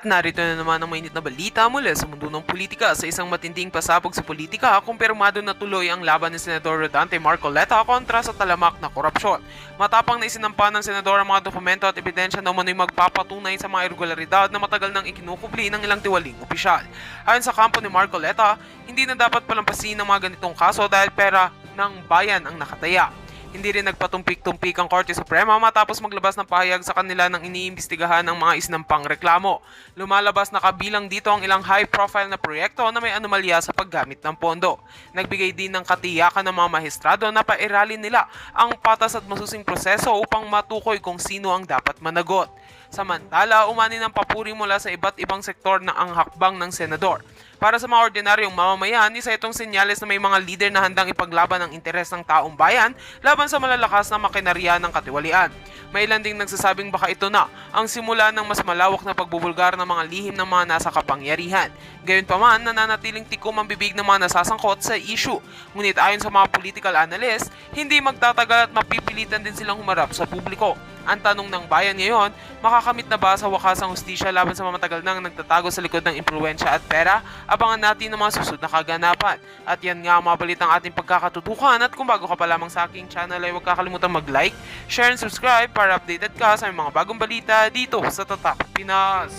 At narito na naman ang mainit na balita mula sa mundo ng politika. Sa isang matinding pasabog sa politika, kumpirmado na tuloy ang laban ni Senador Rodante Marcoleta kontra sa talamak na korupsyon. Matapang na isinampa ng Senador ang mga dokumento at ebidensya na umano'y magpapatunay sa mga irregularidad na matagal nang ikinukubli ng ilang tiwaling opisyal. Ayon sa kampo ni Marcoleta, hindi na dapat palampasin ng mga ganitong kaso dahil pera ng bayan ang nakataya. Hindi rin nagpatumpik-tumpik ang Korte Suprema matapos maglabas ng pahayag sa kanila ng iniimbestigahan ng mga isinampang reklamo. Lumalabas na kabilang dito ang ilang high-profile na proyekto na may anomalya sa paggamit ng pondo. Nagbigay din ng katiyakan ng mga maestrado na pairalin nila ang patas at masusing proseso upang matukoy kung sino ang dapat managot. Samantala, umani ng papuri mula sa iba't ibang sektor na ang hakbang ng senador. Para sa mga ordinaryong mamamayan, isa itong senyales na may mga lider na handang ipaglaban ang interes ng taong bayan laban sa malalakas na makinarya ng katiwalian. May ilan ding nagsasabing baka ito na ang simula ng mas malawak na pagbubulgar ng mga lihim ng mga nasa kapangyarihan. Gayunpaman, nananatiling tikom ang bibig ng mga nasasangkot sa issue. Ngunit ayon sa mga political analyst, hindi magtatagal at mapipilitan din silang humarap sa publiko. Ang tanong ng bayan ngayon, makakamit na ba sa wakas ang hustisya laban sa mamatagal nang nagtatago sa likod ng impluwensya at pera? Abangan natin ang mga susunod na kaganapan. At yan nga ang mga balitang ating pagkakatutukan. At kung bago ka pa lamang sa aking channel ay huwag kakalimutan mag-like, share and subscribe para updated ka sa mga bagong balita dito sa Tatak Pinas.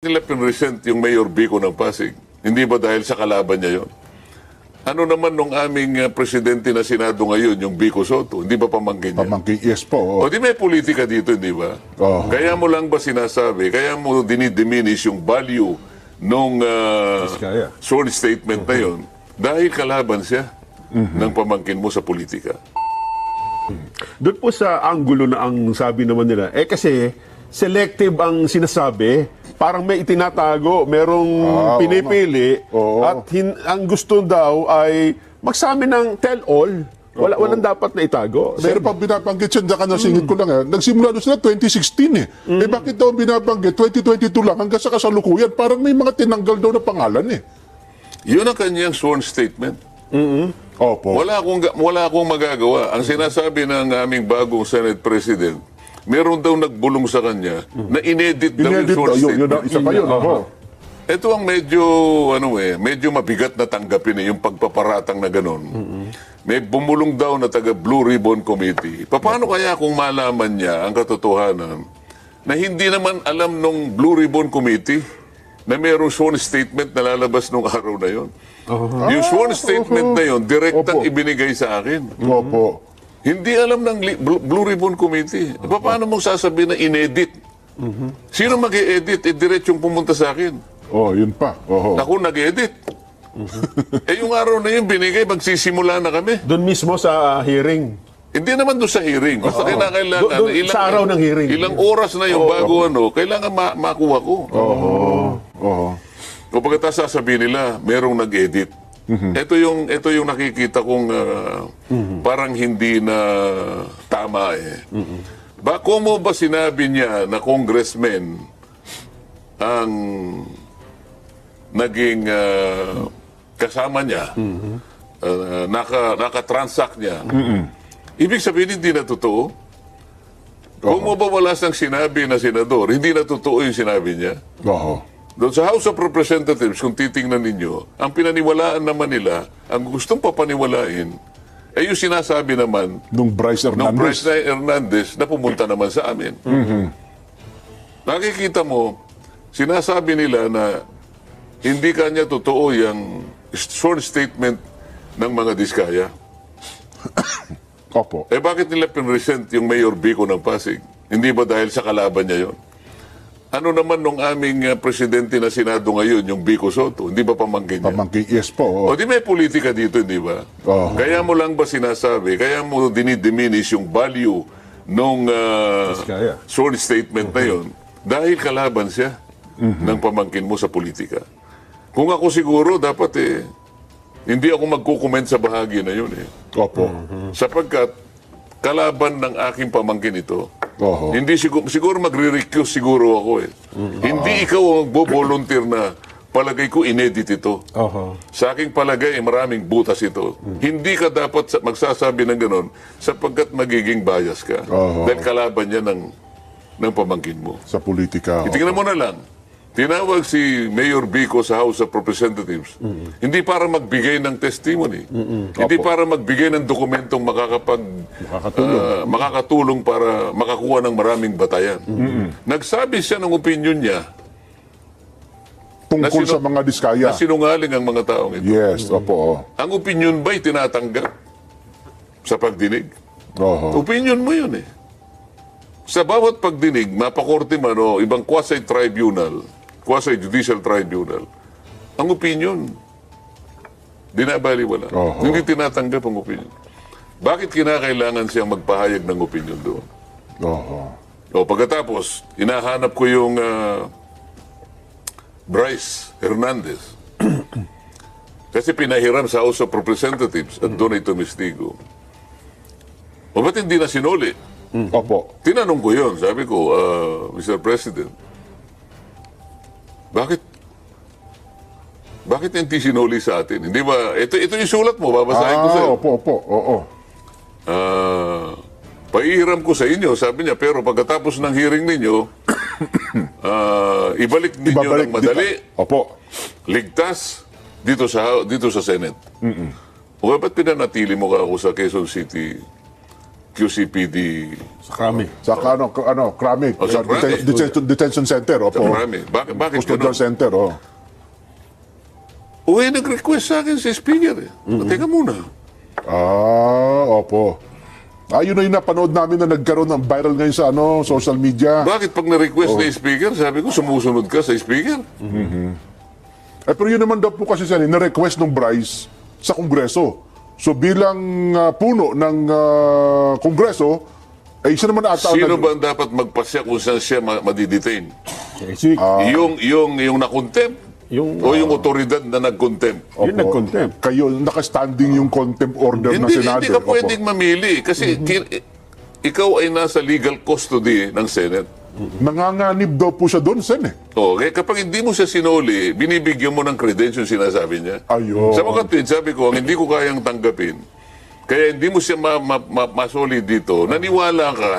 Nila pinresent yung Mayor Vico ng Pasig. Hindi ba dahil sa kalaban niya yon? Ano naman nung aming presidente na Senado ngayon, yung Vico Soto? Hindi ba pamangkin niya? Pamangkin, yes po. O di may politika dito, hindi ba? Oo. Kaya mo lang ba sinasabi, kaya mo dinidiminish yung value nung Vizcaya. sworn statement na yon dahil kalaban siya ng pamangkin mo sa politika. Doon po sa anggulo na ang sabi naman nila, kasi selective ang sinasabi, parang may itinatago, merong pinipili, Oo. at ang gusto daw ay magsabi ng tell-all. Walang dapat na itago. Pero pag binabanggit siya, dyan ka nasingit ko lang nagsimula doon sila 2016 eh. Eh bakit daw binabanggit 2022 lang hanggang sa kasalukuyan? Parang may mga tinanggal daw na pangalan eh. Yun ang kanyang sworn statement. Opo. Wala akong magagawa. Ang sinasabi ng aming bagong Senate President, meron daw nagbulong sa kanya na inedit daw yung Inedit sworn daw, yun, statement. isa pa yun. Oho. Ito ang medyo mabigat na tanggapin yung pagpaparatang na gano'n. May bumulong daw na taga Blue Ribbon Committee. Paano kaya kung malaman niya ang katotohanan na hindi naman alam nung Blue Ribbon Committee na mayroong sworn statement na lalabas nung araw na yon? Yung sworn statement na yon, direktang Opo. ibinigay sa akin. Opo. Hindi alam ng Blue Ribbon Committee. Paano mong sasabihin na inedit? Sino mag-e-edit? Diretsyong pumunta sa akin. Oh, yun pa. Oho. Ako nag-edit. Yung araw na yun binigay, magsisimula na kami. Doon mismo sa hearing. Hindi naman doon sa hearing. Basta kinakailangan. Doon sa araw ng hearing. Ilang oras na yung bago kailangan makuha ko. Oho. O pagkatapos sasabihin nila, merong nag-edit. Ito yung nakikita kong parang hindi na tama eh. Kung mo ba sinabi niya na congressman ang naging kasama niya, naka-transact niya, ibig sabihin hindi na totoo? Kung mo ba wala siyang sinabi na senador, hindi na totoo yung sinabi niya? Oho. Doon sa House of Representatives, kung titingnan ninyo, ang pinaniwalaan naman nila, ang gustong papaniwalain, ay yung sinasabi naman Nung Bryce ng Hernandez. President Hernandez na pumunta naman sa amin. Nakikita mo, sinasabi nila na hindi kanya totoo yung sworn statement ng mga Diskaya. Opo. Bakit nila pinresent yung Mayor Vico ng Pasig? Hindi ba dahil sa kalaban niya yon? Ano naman nung aming presidente na Senado ngayon, yung Vico Soto? Hindi ba pamangkin niya? Pamangkin, yes po. O di may politika dito, hindi ba? Oo. Kaya mo lang ba sinasabi, kaya mo dinidiminish yung value nung Vizcaya. sworn statement na yon dahil kalaban siya ng pamangkin mo sa politika. Kung ako siguro, dapat hindi ako magkukomment sa bahagi na yun Opo. Sapagkat kalaban ng aking pamangkin ito, Oho. Hindi siguro magre-recuse siguro ako eh. Hindi ikaw ang magbo-volunteer na palagay ko inedit ito. Oho. Sa aking palagay, maraming butas ito. Hindi ka dapat magsasabi ng ganon sapagkat magiging bias ka. Oho. Dahil kalaban niya ng pamangkin mo. Sa politika. Itingnan mo na lang. Tinawag si Mayor Bico sa House of Representatives. Hindi para magbigay ng testimony. Hindi para magbigay ng dokumentong makakatulong para makakuha ng maraming batayan. Nagsabi siya ng opinion niya Tungkol sa mga diskaya. na sinungaling ang mga taong ito. Yes, opo. Ang opinion ba'y tinatanggap sa pagdinig? Oho. Opinion mo yun eh. Sa bawat pagdinig, mapakorte man o ibang quasi-tribunal, quasi-judicial tribunal, ang opinion, dinabaliwala. Oho. Hindi tinatanggap ang opinion. Bakit kinakailangan siyang magpahayag ng opinion doon? Oho. O pagkatapos, hinahanap ko yung Bryce Hernandez. Kasi pinahiram sa House of Representatives at doon ay tumistigo. O ba't hindi na sinuli? Opo. Tinanong ko yun. Sabi ko, Mr. President, bakit hindi sinuli sa atin? Hindi ba? Ito yung sulat mo. Babasahin ko sa'yo. Opo. Oo. Paihiram ko sa inyo, sabi niya, pero pagkatapos ng hearing ninyo, ibalik ninyo ng madali, Opo. ligtas, dito sa Senate. O ba't pinanatili mo ka ako sa Quezon City QCPD Sa kami. Sa Krami. Oh, sa Krami. Detention Center. sa Opo. Marami? Bakit Custodial ganun? Center. Oh. Uy, nag-request sa akin si Speaker. Teka muna. Opo. Yun na yung napanood namin na nagkaroon ng viral ngayon sa social media. Bakit pag na-request ni Speaker, sabi ko, sumusunod ka sa Speaker? Pero yun naman daw po kasi siya, na-request ng Bryce sa Kongreso. So bilang puno ng Kongreso, siya naman ata. Sino ba ang dapat magpasya kung saan siya madidetain? Si, Yung nakontempt? O yung otoridad na nag-contempt? yung nag-contempt. Kayo, nakastanding yung contempt order ng Senado. Hindi ka Opo. pwedeng mamili kasi ikaw ay nasa legal custody ng Senate. Nanganganib daw po siya doon, Sen. Okay, kapag hindi mo siya sinuli, binibigyan mo ng credentials sinasabi niya. Ayun. Sa mga tweet, sabi ko, ang hindi ko kayang tanggapin, kaya hindi mo siya masoli dito, naniwala ka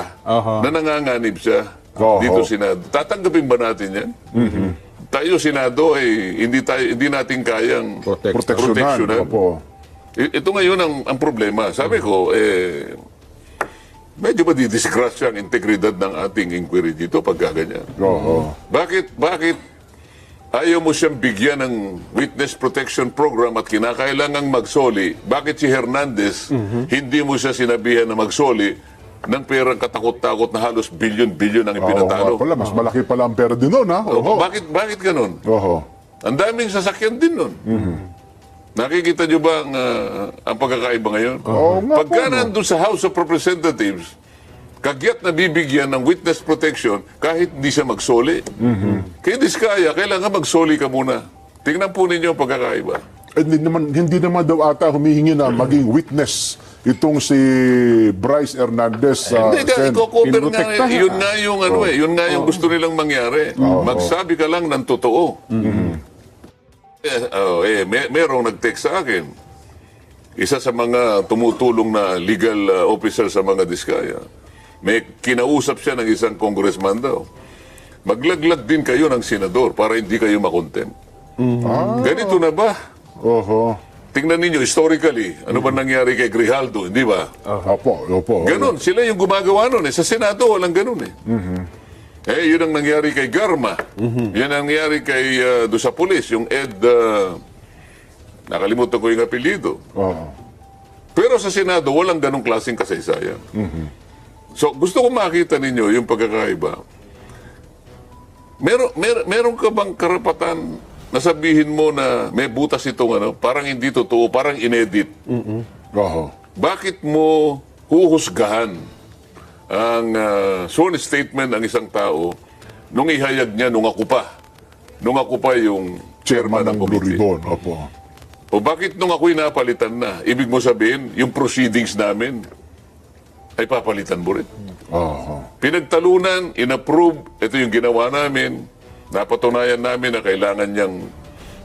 na nanganganib siya dito sa Senado. Tatanggapin ba natin yan? Tayo, Senado, hindi natin kayang proteksyonan. Opo. Ito ngayon ang problema. Sabi ko, medyo madidisgrasya ang integridad ng ating inquiry dito pag gaganyan. Oo. Bakit ayaw mo siyang bigyan ng witness protection program at kinakailangang magsoli? Bakit si Hernandez, hindi mo siya sinabihan na magsoli ng perang katakot-takot na halos bilyon-bilyon ang ipinatalo? Pala, mas malaki pala ang pera din noon, ha? Oho. Bakit ganun? Oho. Ang daming sasakyan din nun. Nakikita nyo ba ang pagkakaiba ngayon? Oo nga Pagka po, no? nandun sa House of Representatives, kagyat na bibigyan ng witness protection kahit hindi siya magsoli. Kaya diskaya, kailangan magsoli ka muna. Tingnan po ninyo ang pagkakaiba. Hindi naman daw ata humihingi na maging witness itong si Bryce Hernandez sa Hindi ka, i-cover nga. Pinotektahan. Yun nga yung gusto nilang mangyari. Magsabi ka lang ng totoo. Merong nag-text sa akin. Isa sa mga tumutulong na legal officer sa mga diskaya. May kinausap siya ng isang congressman daw. Maglaglag din kayo ng senador para hindi kayo makontempt. Ganito na ba? Oho. Tingnan ninyo, historically, ano ba nangyari kay Grijaldo, hindi ba? Opo. Ganon, sila yung gumagawa nun. Sa Senado, walang ganon eh. Yun ang nangyari kay Garma. Yan ang nangyari kay do sa pulis, yung Ed, nakalimutan ko yung apelido. Oho. Pero sa Senado, walang ganong klaseng kasaysayan. So, gusto ko makita ninyo yung pagkakaiba. Meron ka bang karapatan na sabihin mo na may butas itong parang hindi totoo, parang inedit? Oho. Bakit mo huhusgahan ang sworn statement ng isang tao nung ihayag niya nung ako pa yung chairman ng Blue committee? Ribbon. Opo. O bakit nung ako'y napalitan na, ibig mo sabihin, yung proceedings namin ay papalitan mo rin? Oho. Pinagtalunan, inapprove, ito yung ginawa namin. Napatunayan namin na kailangan niyang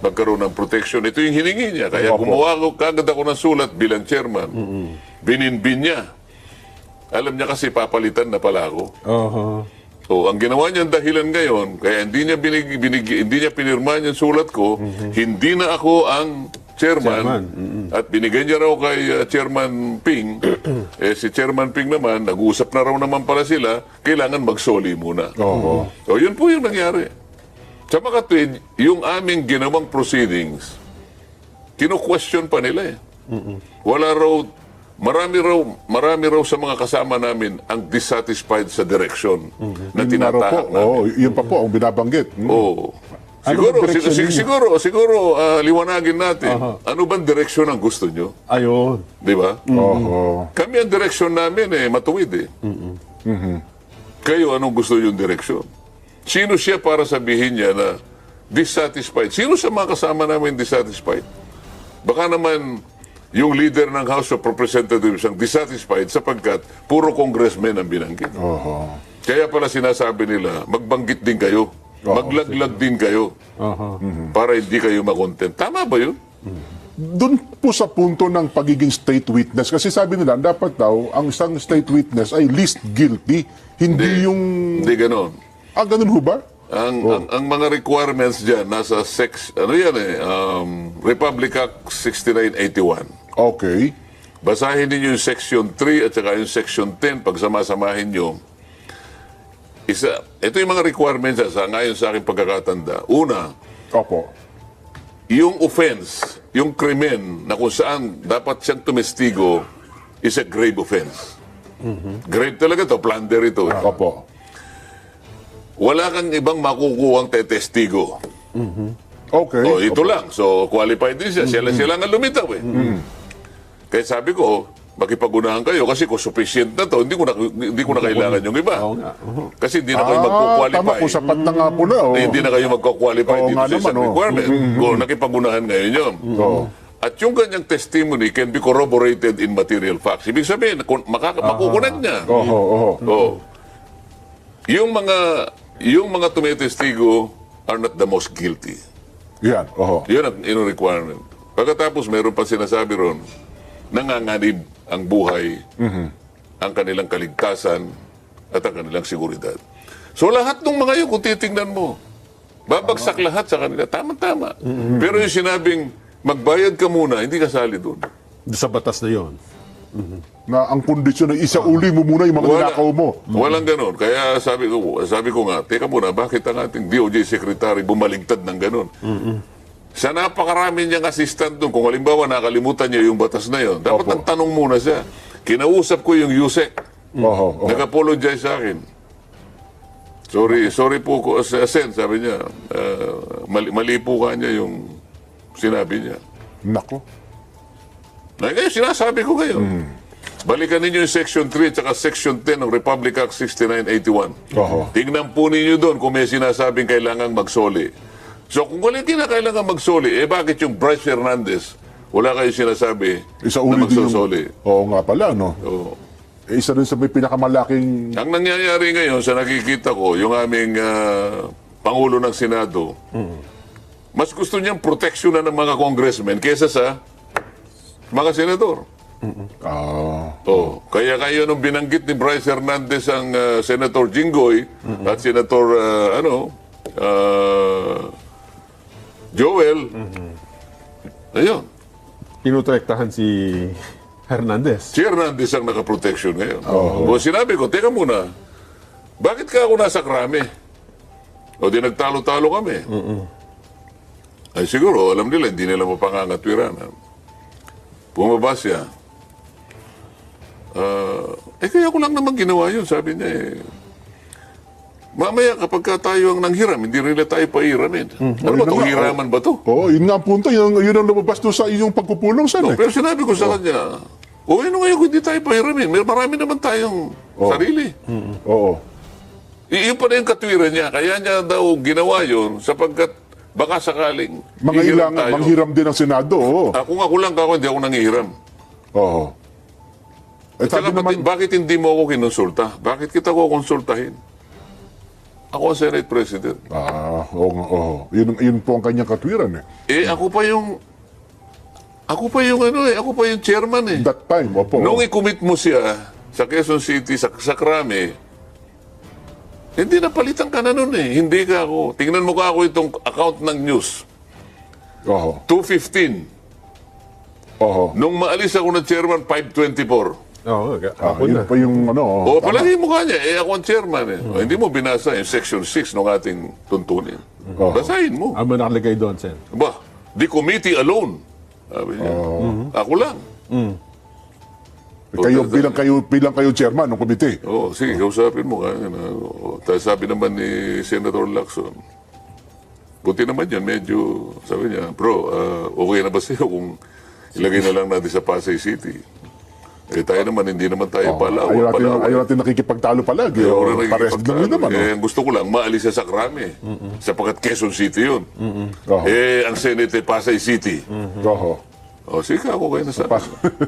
magkaroon ng protection. Ito yung hiningi niya. Kaya Opo. gumawa ko, kagad ako ng sulat bilang chairman. Bininbin niya. Alam niya kasi papalitan na pala ako. So, ang ginawa niyang dahilan ngayon, kaya hindi niya hindi niya pinirma yung sulat ko, hindi na ako ang chairman. At binigay niya raw kay Chairman Ping. Si Chairman Ping naman, nag-uusap na raw naman pala sila, kailangan magsoli muna. Oho. So, yun po yung nangyari. Sa makatwid, yung aming ginawang proceedings, kino-question pa nila eh. Wala raw, marami raw sa mga kasama namin ang dissatisfied sa direction na Yun nga raw tinatahak po. namin. Oo, yun pa po ang binabanggit. Oo. Ano Siguro, bang direksyon ninyo? siguro, liwanagin natin. Ano bang direksyon ang gusto nyo? Ayun. Di ba? Oho. Kami ang direksyon namin matuwid eh. Kayo, anong gusto yung direksyon? Sino siya para sabihin niya na dissatisfied? Sino sa mga kasama namin dissatisfied? Baka naman yung leader ng House of Representatives ang dissatisfied sapagkat puro congressmen ang binanggit. Oho. Kaya pala sinasabi nila, magbanggit din kayo. Maglaglag din kayo. Para hindi kayo makontent. Tama ba yun? Doon po sa punto ng pagiging state witness, kasi sabi nila, dapat daw, ang isang state witness ay least guilty. Hindi yung... Hindi ganon. Ah, ganun ho ba? Ang mga requirements dyan, nasa Republic Act 6981. Okay. Basahin niyo yung Section 3 at saka yung Section 10 pag sama-samahin nyo. Ito yung mga requirements ngayon sa aking pagkakatanda. Una, Opo. yung offense, yung krimen na kung saan dapat siyang tumestigo is a grave offense. Grave talaga to, plunder ito. Opo. Wala kang ibang makukuhang tetestigo. Okay. Oh, ito lang. So, qualified din siya. Sila nga lumitaw eh. Kaya sabi ko, makipag-unahan kayo kasi kung sufficient na to, hindi ko na kailangan yung iba. Oo nga. Kasi hindi na kayo Tama, magko-qualify. kung sapat na nga po na. Oh. Hindi na kayo magko-qualify Oo dito nga sa isang naman, oh. requirement. Kung nakipag-unahan ngayon yun. Oo. At yung kanyang testimony can be corroborated in material facts. Ibig sabihin, makukunan niya. Oho, oho. Oh. Yung mga tumitestigo are not the most guilty. Yan, oho. Yun ang requirement. Pagkatapos, meron pa sinasabi ron, nanganganib ang buhay, ang kanilang kaligtasan, at ang kanilang seguridad. So lahat ng mga yun, kung titingnan mo, babagsak lahat sa kanila. Tama-tama. Pero yung sinabing, magbayad ka muna, hindi kasali doon. Sa batas na yon. Na ang kondisyon ay isauli mo muna yung mga ninakaw mo. Walang ganon. Kaya sabi ko nga, teka muna, bakit ang ating DOJ Secretary bumaligtad ng ganon? Sa napakarami niyang assistant doon, kung halimbawa nakalimutan niya yung batas na yon, dapat Opo. ang tanong muna siya. Kinausap ko yung USEC. Oho, oho. Nag-apologize sa akin. Sorry po ko, Sen, sabi niya. Mali po ka niya yung sinabi niya. Nako. Ngayon, sinasabi ko ngayon. Balikan ninyo yung Section 3 at saka Section 10 ng Republic Act 6981. Oho. Tingnan po ninyo doon kung may sinasabing kailangang magsoli. So kung wala kailangan magsoli, bakit yung Bryce Fernandez, wala kayo sinasabi Isauli na din yung... magsusoli? Oo nga pala, no? Oo. Isa rin sa may pinakamalaking... Ang nangyayari ngayon sa nakikita ko, yung aming Pangulo ng Senado, mas gusto niyang proteksyon na ng mga congressmen kesa sa mga senador. Oh, kaya kayo nung binanggit ni Bryce Hernandez ang Senator Jinggoy at Senator Joel, ayun, Tinutrektahan si Hernandez. si Hernandez ang nakaproteksyon ngayon. O sinabi ko, teka muna, bakit ka ako nasa krame? O di nagtalo-talo kami. Ay siguro, alam nila, hindi nila mapangangatwiran. Bumaba siya. Kaya ko lang naman ginawa yun, sabi niya Mamaya kapag ka tayo ang nanghiram, hindi nila tayo pairamin. Ano ba Yun na itong nga, hiraman ba to? Oo, yun nga ang punto. Yun ang lumabas doon sa inyong pagpupulong, Sen. Pero sinabi ko sa kanya, ano ngayon kung hindi tayo pairamin? Marami naman tayong sarili. Oo. Iyon pa na yung katwiran niya. Kaya niya daw ginawa yun sapagkat baka sakaling hihiram tayo. Manghiram din ang Senado, oo. Kung ako lang hindi ako nanghihiram. Oo. Eh, At saka, sabi naman, bakit hindi mo ako kinonsulta? Bakit kita ko konsultahin? Ako ang Senate President. oo. Yun po ang kanyang katwiran eh. Ako pa yung chairman eh. That time, opo. Nung i-commit mo siya sa Quezon City, sa Krame, hindi napalitan ka na nun eh. Hindi ka ako. Tingnan mo ka ako itong account ng news. Oo. 2:15. Oo. Nung maalis ako ng chairman, 5:24. Oo, ako Yun na. pa yung ano. O, palagi mo ka niya. Ako ang chairman eh. O, hindi mo binasa yung section 6 ng ating tuntunin. Basahin mo. Ano nakalagay doon, Sen? Ba, the committee alone. Sabi niya. Ako lang. Bilang kayo chairman ng komite. Sige, kausapin mo. Tapos sabi naman ni Senator Lacson, buti naman yan, medyo, sabi niya, bro, okay na ba sa'yo kung ilagay na lang natin sa Pasay City? Tayo naman, hindi naman tayo Ayaw natin nakikipagtalo palagi. Pares din naman. Gusto ko lang, maalis siya sa Krame. Sapagkat Quezon City yun. Ang Senate Pasay City. Sige, ako kayo na sana.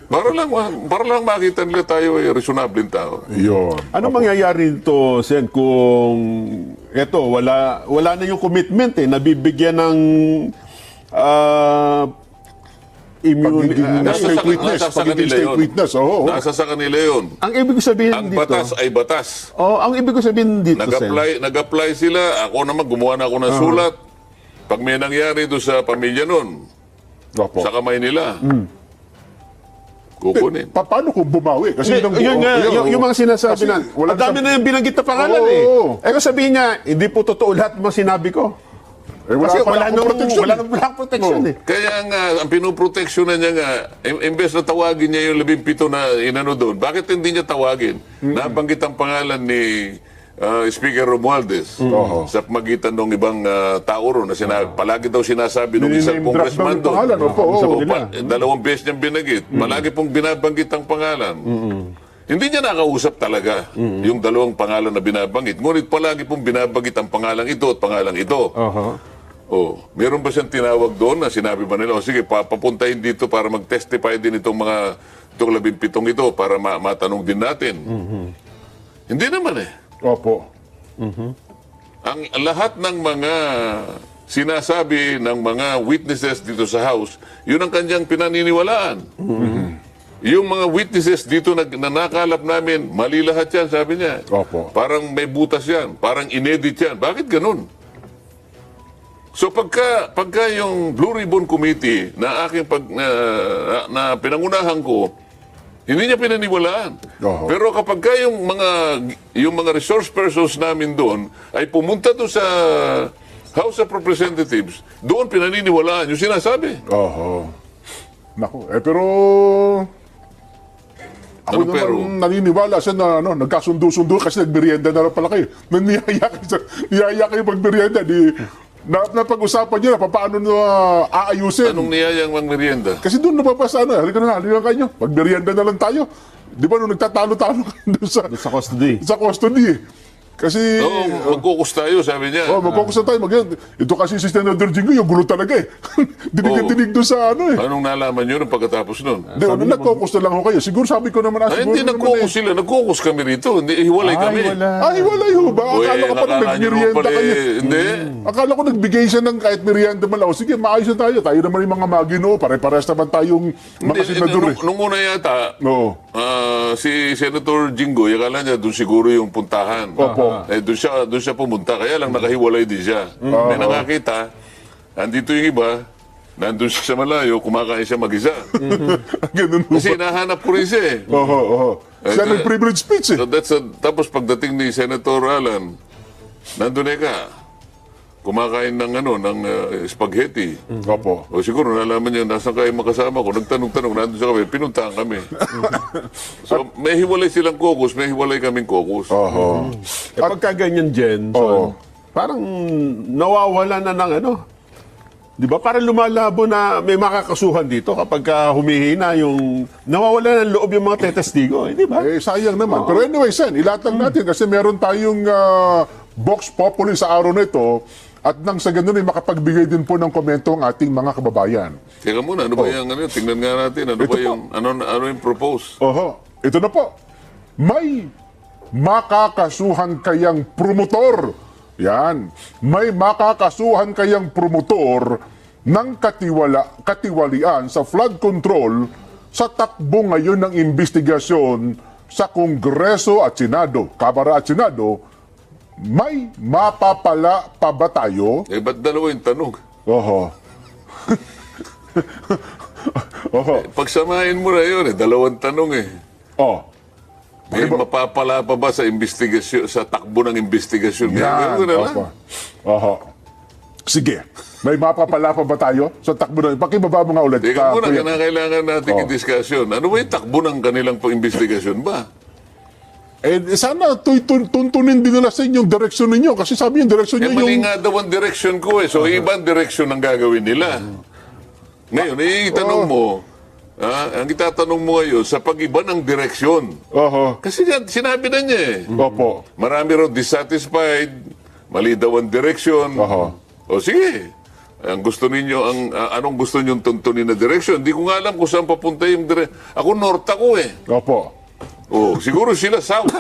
para lang makita nila tayo ay reasonable tao. Yun. Ano mangyayari dito, Sen, kung wala na yung commitment nabibigyan ng State witness. Oo. Nasa sa kanila yun. Ang ibig sabihin Ang dito, batas ay batas. ang ibig sabihin dito, Sen, Nag-apply sila. Ako naman, gumawa na ako ng sulat. Pag may nangyari doon sa pamilya nun, Opo. sa kamay nila, kukunin. Paano kung bumawi? Kasi yung mga sinasabi na, ang dami na yung binanggit na pangalan kung sabihin niya, hindi po totoo lahat ng mga sinabi ko. Kasi wala nang protection Kaya nga, ang pinoproteksyonan niya nga, imbes na tawagin niya yung 17 na inano doon, bakit hindi niya tawagin? Nabanggit ang pangalan ni Speaker Romualdez sa magitan ng ibang tao ron na palagi daw sinasabi ng isang congressman doon. Dalawang beses niyang binagit. Palagi pong binabanggit ang pangalan. Hindi niya nakausap talaga yung dalawang pangalan na binabanggit. Ngunit palagi pong binabanggit ang pangalan ito at pangalan ito. Meron ba siyang tinawag doon na sinabi ba nila, sige, papuntahin dito para mag-testify din itong 17 ito para matanong din natin. Hindi naman eh. Opo. Ang lahat ng mga sinasabi ng mga witnesses dito sa House, yun ang kanyang pinaniniwalaan. Yung mga witnesses dito na nakalap namin, mali lahat yan, sabi niya. Opo. Parang may butas yan, parang inedit yan. Bakit ganun? So pagka yung Blue Ribbon Committee na aking na pinangunahan ko, hindi niya pinaniwalaan. Pero kapag yung mga resource persons namin doon ay pumunta doon sa House of Representatives, doon pinaniniwalaan yung sinasabi. Naku, pero ako Ano, pero? naman naniniwala siya na nagkasundo-sundo kasi nagmerienda na rin pala kayo. Niyaya kayo magmerienda. Napag-usapan niyo na paano na aayusin. Anong niyayang merienda? Kasi doon napapasa halika kayo. Magmerienda na lang tayo. Di ba nung nagtatalo-talo doon sa custody. Sa custody. Kasi Magkukus tayo, sabi niya. magkukus na tayo. Ito kasi si Senator Jingo, yung gulo talaga eh. Dinig doon sa Anong nalaman nyo nung pagkatapos nun? Nagkukus na lang ho kayo. Siguro sabi ko naman Hindi nagkukus sila. Nagkukus kami rito. Hindi, hiwalay kami. Hiwalay ho ba? Akala ko pa nagmerienda kayo. Hindi. Akala ko nagbigay siya ng kahit merienda man lang. Sige, maayos na tayo. Tayo naman yung mga magino. Pare-pares naman tayong mga senador eh. Nung una yata, si Senator Jingo, akala niya doon siguro yung puntahan. Opo. Doon siya pumunta. Kaya lang nakahiwalay din siya. May nakakita, andito yung iba, nandun siya sa malayo, kumakain siya mag-isa. Ganun ho Kasi ba? nahanap ko rin siya eh. Siya nag-privilege speech eh. So tapos pagdating ni Senator Alan, nandun ka. Kumakain ng spaghetti. Opo. O siguro nalaman niya, nasan kayo makasama ko? Nagtanong-tanong, nandun sa kami, pinuntahan kami. So, may hiwalay silang caucus, may hiwalay kaming caucus. Pagka ganyan, Jen, parang nawawala na ng di ba? Parang lumalabo na may makakasuhan dito kapag humihina yung nawawala ng loob yung mga tetestigo. Di ba? Sayang naman. Pero anyway, Sen, ilatag natin kasi meron tayong Vox Populi sa araw na ito at nang sa ganun ay makapagbigay din po ng komento ang ating mga kababayan. Teka muna, ano ba yung tingnan nga natin, ano yung propose? ito na po. May makakasuhan kayang promotor. Yan. May makakasuhan kayang promotor ng katiwalian sa flood control sa takbo ngayon ng investigasyon sa Kongreso at Senado, Kamara at Senado. May mapapala pa ba tayo? Eh, ba't dalawa yung tanong? Oho. Oho. Pagsamahin mo na yun, dalawang tanong eh. Oh. May mapapala pa ba sa investigasyon, sa takbo ng investigasyon? Yan. Ganun na lang. Opo. Oho. Sige. May mapapala pa ba tayo sa takbo ng... Pakibaba mo nga ulit. Teka muna, Kuya. kailangan natin Oh. i-discussion. Ano ba yung takbo ng kanilang pang-investigasyon ba? Sana tuntunin din nila sa inyong direksyon ninyo. Kasi sabi yung direksyon Eh, nyo mali yung... nga daw ang direction ko eh. So, ibang direction ang gagawin nila. Ngayon, itanong mo, ang itatanong mo ngayon, sa pag-iba ng direksyon. Oho. Kasi yan, sinabi na niya eh. Opo. Marami raw dissatisfied, mali daw ang direction. Oho. O sige, ang gusto ninyo, anong gusto ninyong tuntunin na direction? Hindi ko nga alam kung saan papunta yung direction. Ako, north ako eh. Opo. O, siguro sila south.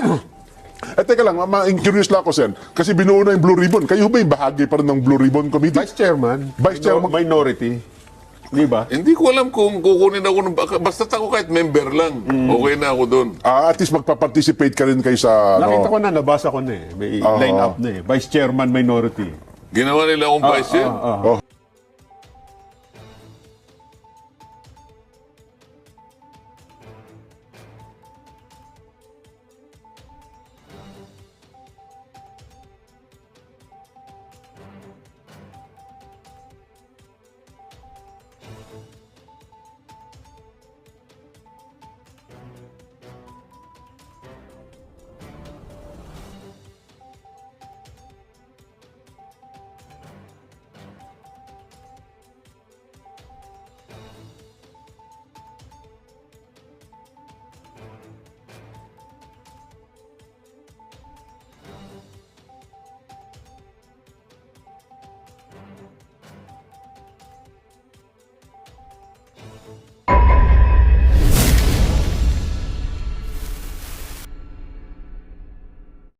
Teka lang, curious lang ako, Sen. Kasi binuo na yung Blue Ribbon. Kayo ba yung bahagi pa rin ng Blue Ribbon Committee? Vice Chairman. Vice Chairman. Minority. Di ba? Hindi ko alam kung kukunin ako ng... Basta ako kahit member lang. Okay na ako doon. At least magpa-participate ka rin kayo sa... Nakita ko na, nabasa ko na eh. May line up na eh. Vice Chairman Minority. Ginawa nila akong vice chair. Oh.